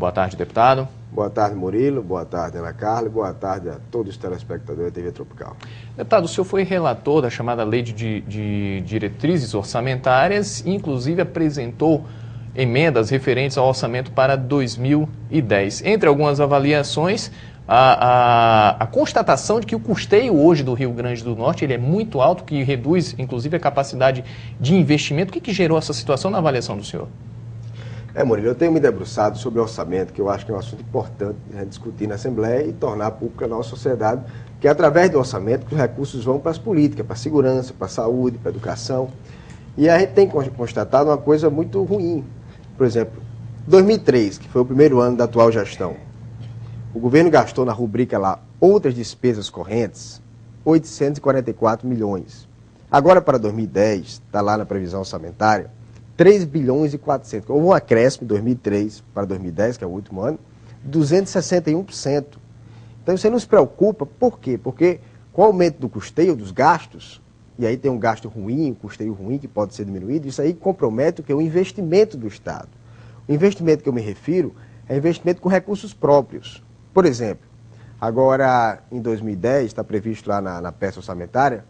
Boa tarde, deputado. Boa tarde, Murilo. Boa tarde, Ana Carla. E boa tarde a todos os telespectadores da TV Tropical. Deputado, o senhor foi relator da chamada Lei de Diretrizes Orçamentárias e, inclusive, apresentou emendas referentes ao orçamento para 2010. Entre algumas avaliações, a constatação de que o custeio hoje do Rio Grande do Norte ele é muito alto, que reduz, inclusive, a capacidade de investimento. O que gerou essa situação na avaliação do senhor? Murilo, eu tenho me debruçado sobre o orçamento, que eu acho que é um assunto importante discutir na Assembleia e tornar pública a nossa sociedade, que é através do orçamento que os recursos vão para as políticas, para a segurança, para a saúde, para a educação. E a gente tem constatado uma coisa muito ruim. Por exemplo, 2003, que foi o primeiro ano da atual gestão, o governo gastou na rubrica lá, outras despesas correntes, 844 milhões. Agora, para 2010, está lá na previsão orçamentária, 3 bilhões e 400. Houve um acréscimo de 2003 para 2010, que é o último ano, 261%. Então, você não se preocupa, por quê? Porque com o aumento do custeio, dos gastos, e aí tem um gasto ruim, um custeio ruim que pode ser diminuído, isso aí compromete o que? O investimento do Estado. O investimento que eu me refiro é investimento com recursos próprios. Por exemplo, agora em 2010, está previsto lá na peça orçamentária,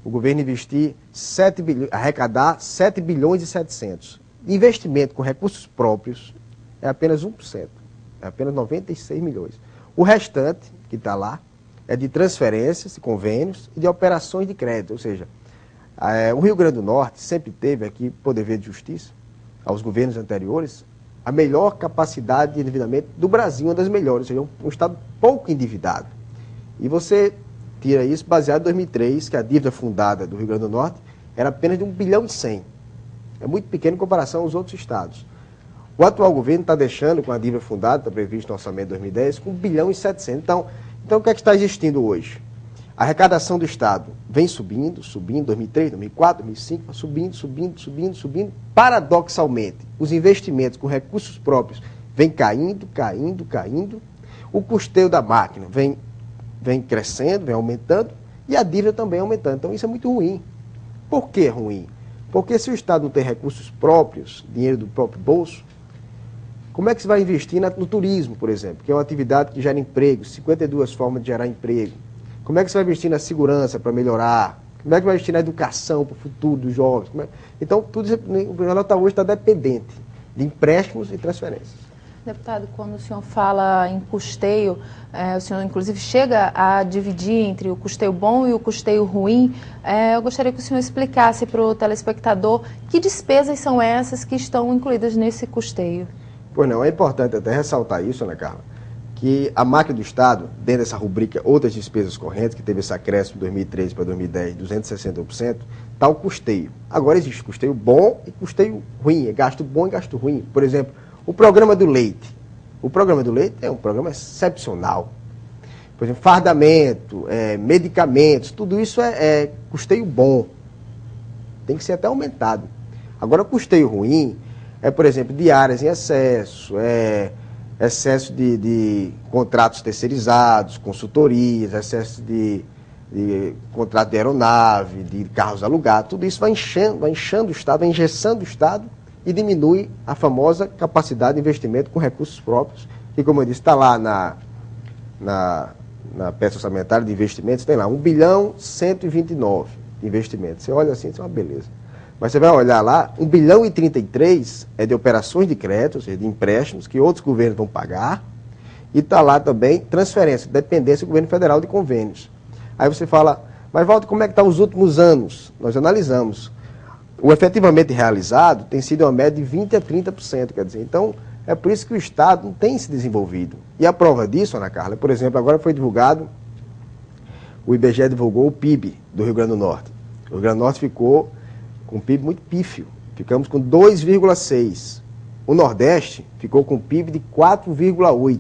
o governo investir 7 bilhões, arrecadar 7 bilhões e 700. Investimento com recursos próprios é apenas 1%, é apenas 96 milhões. O restante, que está lá, é de transferências, convênios e de operações de crédito. Ou seja, o Rio Grande do Norte sempre teve aqui, por dever de justiça, aos governos anteriores, a melhor capacidade de endividamento do Brasil, uma das melhores, ou seja, um estado pouco endividado. E você tira isso baseado em 2003, que a dívida fundada do Rio Grande do Norte era apenas de 1 bilhão e 100. É muito pequeno em comparação aos outros estados. O atual governo está deixando, com a dívida fundada, está previsto no orçamento de 2010, com 1 bilhão e 700. Então o que é que está existindo hoje? A arrecadação do Estado vem subindo, 2003, 2004, 2005, subindo. Paradoxalmente, os investimentos com recursos próprios vêm caindo. O custeio da máquina vem crescendo, vem aumentando, e a dívida também aumentando. Então isso é muito ruim. Por que é ruim? Porque se o Estado não tem recursos próprios, dinheiro do próprio bolso, como é que você vai investir no turismo, por exemplo, que é uma atividade que gera emprego, 52 formas de gerar emprego? Como é que você vai investir na segurança para melhorar? Como é que vai investir na educação para o futuro dos jovens? Então, tudo isso, o Brasil hoje está dependente de empréstimos e transferências. Deputado, quando o senhor fala em custeio, o senhor inclusive chega a dividir entre o custeio bom e o custeio ruim. Eu gostaria que o senhor explicasse para o telespectador que despesas são essas que estão incluídas nesse custeio. Pois não, é importante até ressaltar isso, Ana Carla, que a máquina do Estado, dentro dessa rubrica outras despesas correntes, que teve esse acréscimo de 2003 para 2010, 261%, está o custeio. Agora existe custeio bom e custeio ruim, é gasto bom e gasto ruim. Por exemplo, o programa do leite. O programa do leite é um programa excepcional. Por exemplo, fardamento, medicamentos, tudo isso é custeio bom. Tem que ser até aumentado. Agora, custeio ruim é, por exemplo, diárias em excesso, excesso de contratos terceirizados, consultorias, excesso de contrato de aeronave, de carros alugados. Tudo isso vai inchando o Estado, vai engessando o Estado, e diminui a famosa capacidade de investimento com recursos próprios, que, como eu disse, está lá na peça orçamentária de investimentos, tem lá 1 bilhão 129 de investimentos. Você olha assim, isso é uma beleza. Mas você vai olhar lá, 1 bilhão e 33 é de operações de crédito, ou seja, de empréstimos, que outros governos vão pagar, e está lá também transferência, dependência do governo federal de convênios. Aí você fala, mas Walter, como é que está os últimos anos? Nós analisamos. O efetivamente realizado tem sido uma média de 20% a 30%, quer dizer, então é por isso que o Estado não tem se desenvolvido. E a prova disso, Ana Carla, por exemplo, agora foi divulgado, o IBGE divulgou o PIB do Rio Grande do Norte. O Rio Grande do Norte ficou com um PIB muito pífio, ficamos com 2,6%. O Nordeste ficou com um PIB de 4,8%.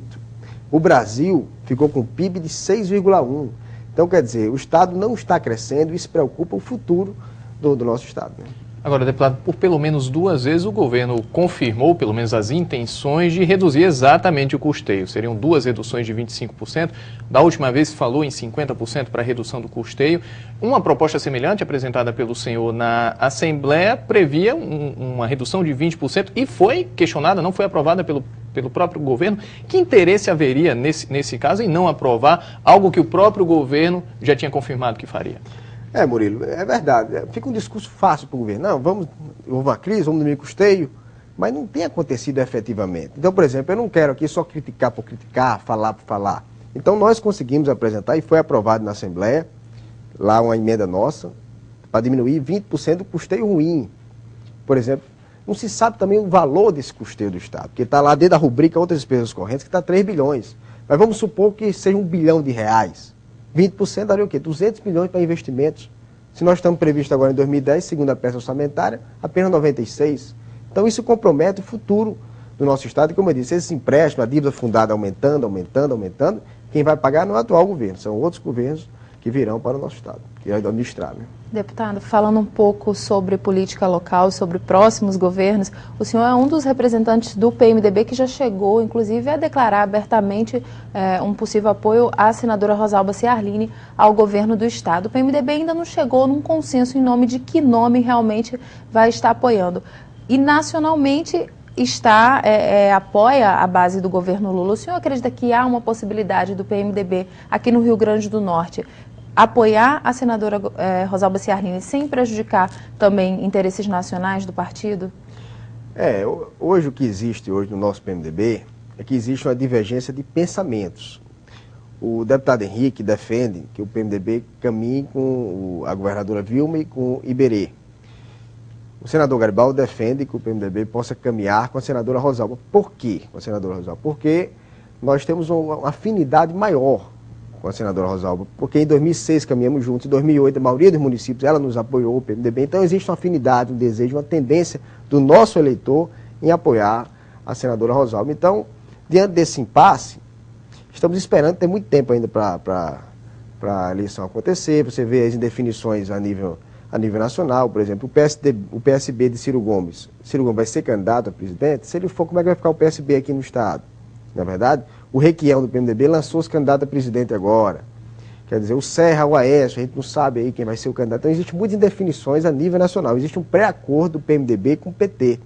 O Brasil ficou com um PIB de 6,1%. Então, quer dizer, o Estado não está crescendo e isso preocupa o futuro do nosso Estado, né? Agora, deputado, por pelo menos 2 vezes o governo confirmou, pelo menos as intenções de reduzir exatamente o custeio. Seriam 2 reduções de 25%. Da última vez se falou em 50% para a redução do custeio. Uma proposta semelhante apresentada pelo senhor na Assembleia previa uma redução de 20% e foi questionada, não foi aprovada pelo pelo próprio governo. Que interesse haveria nesse caso em não aprovar algo que o próprio governo já tinha confirmado que faria? Murilo, é verdade. Fica um discurso fácil para o governo. Não, houve uma crise, vamos diminuir custeio, mas não tem acontecido efetivamente. Então, por exemplo, eu não quero aqui só criticar por criticar, falar por falar. Então, nós conseguimos apresentar, e foi aprovado na Assembleia, lá uma emenda nossa, para diminuir 20% do custeio ruim. Por exemplo, não se sabe também o valor desse custeio do Estado, porque está lá dentro da rubrica outras despesas correntes, que está 3 bilhões. Mas vamos supor que seja R$1 bilhão. 20% daria o quê? 200 milhões para investimentos. Se nós estamos previstos agora em 2010, segundo a peça orçamentária, apenas 96. Então isso compromete o futuro do nosso Estado. E como eu disse, esses empréstimos, a dívida fundada aumentando, quem vai pagar não é o atual governo, são outros governos que virão para o nosso Estado, que vai administrar, né? Deputado, falando um pouco sobre política local, sobre próximos governos, o senhor é um dos representantes do PMDB que já chegou, inclusive, a declarar abertamente um possível apoio à senadora Rosalba Ciarline ao governo do Estado. O PMDB ainda não chegou num consenso em nome de que nome realmente vai estar apoiando. E nacionalmente apoia a base do governo Lula. O senhor acredita que há uma possibilidade do PMDB aqui no Rio Grande do Norte apoiar a senadora Rosalba Ciarline sem prejudicar também interesses nacionais do partido? Hoje o que existe hoje no nosso PMDB é que existe uma divergência de pensamentos. O deputado Henrique defende que o PMDB caminhe com a governadora Vilma e com Iberê. O senador Garibaldi defende que o PMDB possa caminhar com a senadora Rosalba. Por quê com a senadora Rosalba? Porque nós temos uma afinidade maior com a senadora Rosalba, porque em 2006 caminhamos juntos, em 2008 a maioria dos municípios ela nos apoiou, o PMDB, então existe uma afinidade, um desejo, uma tendência do nosso eleitor em apoiar a senadora Rosalba. Então, diante desse impasse, estamos esperando, tem muito tempo ainda para a eleição acontecer, você vê as indefinições a nível nacional, por exemplo, o PSB de Ciro Gomes vai ser candidato a presidente, se ele for, como é que vai ficar o PSB aqui no Estado? Na verdade, o Requião do PMDB lançou-se candidato a presidente agora. Quer dizer, o Serra, o Aécio, a gente não sabe aí quem vai ser o candidato. Então, existem muitas indefinições a nível nacional. Existe um pré-acordo do PMDB com o PT.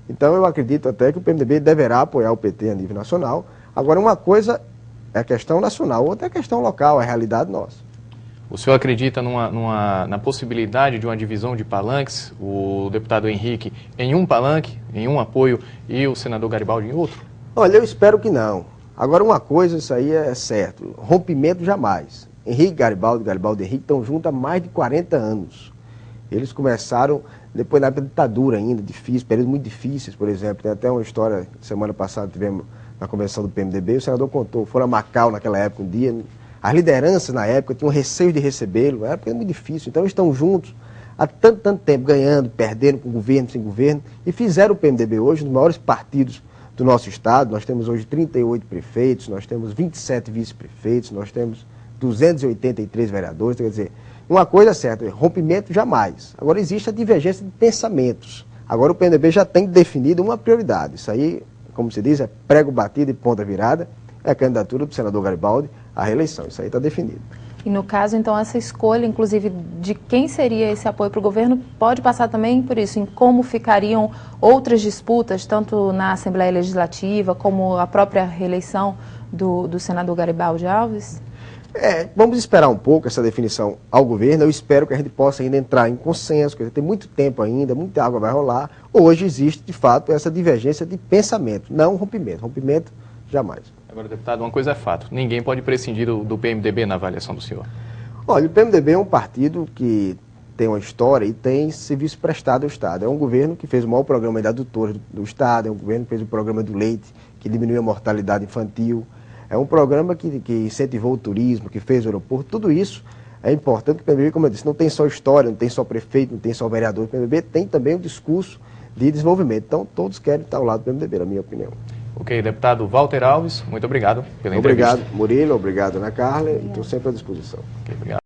Então, eu acredito até que o PMDB deverá apoiar o PT a nível nacional. Agora, uma coisa é a questão nacional, outra é a questão local, a realidade nossa. O senhor acredita na possibilidade de uma divisão de palanques, o deputado Henrique em um palanque, em um apoio, e o senador Garibaldi em outro? Olha, eu espero que não. Agora, uma coisa, isso aí é certo, rompimento jamais. Henrique Garibaldi e Henrique estão juntos há mais de 40 anos. Eles começaram, depois da ditadura ainda, difícil, períodos muito difíceis, por exemplo. Tem até uma história, semana passada tivemos na convenção do PMDB, o senador contou, foram a Macau naquela época, um dia, as lideranças na época tinham receio de recebê-lo, era muito difícil. Então, eles estão juntos há tanto tempo, ganhando, perdendo, com governo, sem governo, e fizeram o PMDB hoje um dos maiores partidos do nosso Estado. Nós temos hoje 38 prefeitos, nós temos 27 vice-prefeitos, nós temos 283 vereadores, quer dizer, uma coisa é certa, rompimento jamais. Agora existe a divergência de pensamentos. Agora o PMDB já tem definido uma prioridade. Isso aí, como se diz, é prego batido e ponta virada, é a candidatura do senador Garibaldi à reeleição. Isso aí está definido. E no caso, então, essa escolha, inclusive, de quem seria esse apoio para o governo, pode passar também por isso, em como ficariam outras disputas, tanto na Assembleia Legislativa, como a própria reeleição do senador Garibaldi Alves? Vamos esperar um pouco essa definição ao governo. Eu espero que a gente possa ainda entrar em consenso, porque tem muito tempo ainda, muita água vai rolar. Hoje existe, de fato, essa divergência de pensamento, não rompimento. Rompimento, jamais. Agora, deputado, uma coisa é fato, ninguém pode prescindir do PMDB na avaliação do senhor. Olha, o PMDB é um partido que tem uma história e tem serviço prestado ao Estado. É um governo que fez o maior programa de adutores do Estado, é um governo que fez o programa do leite, que diminuiu a mortalidade infantil, é um programa que incentivou o turismo, que fez o aeroporto. Tudo isso é importante, que o PMDB, como eu disse, não tem só história, não tem só prefeito, não tem só vereador. O PMDB tem também um discurso de desenvolvimento. Então, todos querem estar ao lado do PMDB, na minha opinião. Ok, deputado Walter Alves, muito obrigado pela entrevista. Obrigado, Murilo, obrigado, Ana Carla, e estou sempre à disposição. Okay, obrigado.